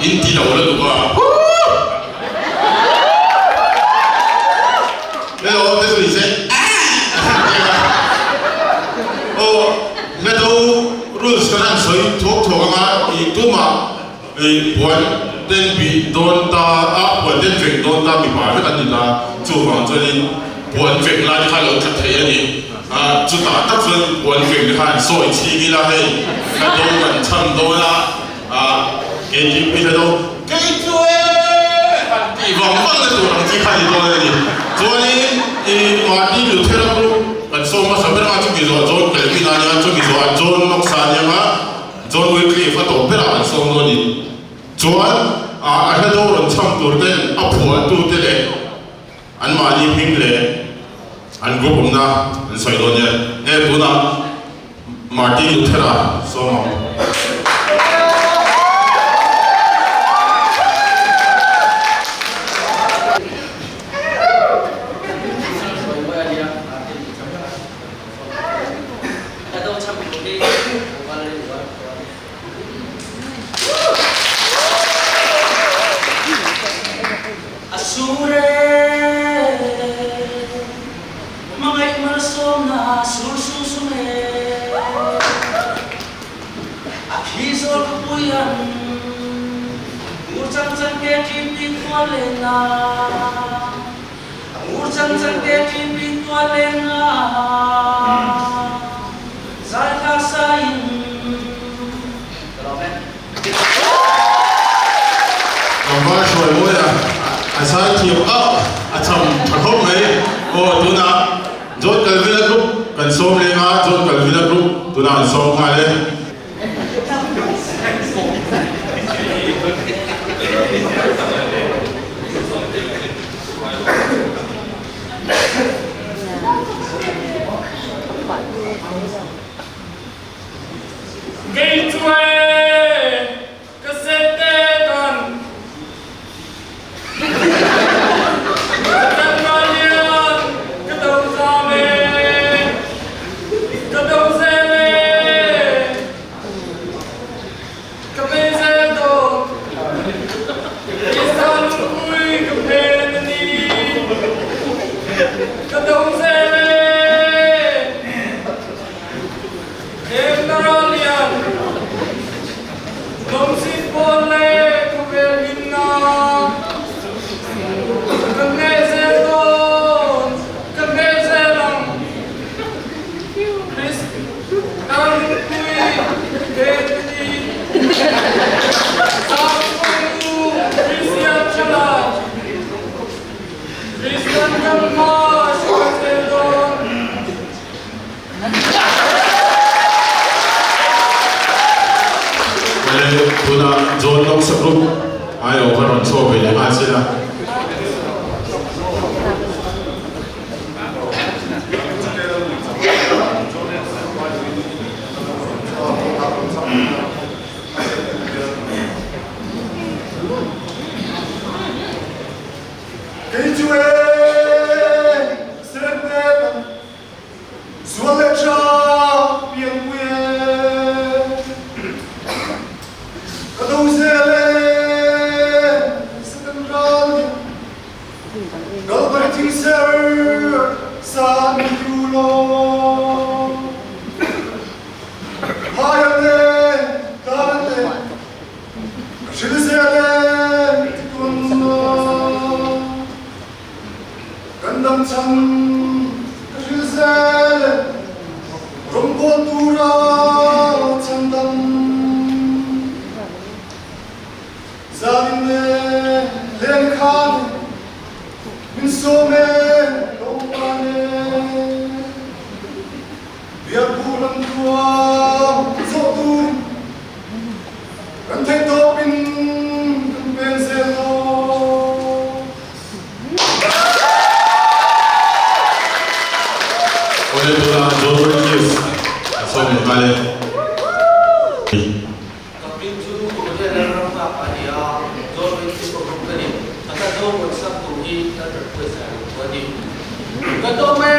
Inti đâu là đúng không? Đây là cái gì thế? Cái đâu rules cái này soi thuộc mà itu mà buồn tên bị đồn ta buồn tên việc đồn ta bị bảo với anh ta chủ phòng cho nên buồn việc lại khai lộ thật thế này chúng ta tất nhiên buồn việc khai soi chi cái là hay cái đâu cần chăm đâu là cái gì bây giờ đâu cái chuối thì vòng vòng là tụi nó chỉ khai đi thôi này cho nên mà đi được theo đó cần số mà sắp tới chúng tôi rồi cái gì là chúng tôi rồi John nóc sản mà John Wycliffe phát tổ biết là số nó đi John anh đâu rồi chăm tuổi tên áp phổ tu thế này anh mà đi pin lệ anh group ông na anh xoay đôi nhé nghe bữa nào Martin Luther số mà John nóc sản group ai ở phần số về để mà xem nào Ketua Mai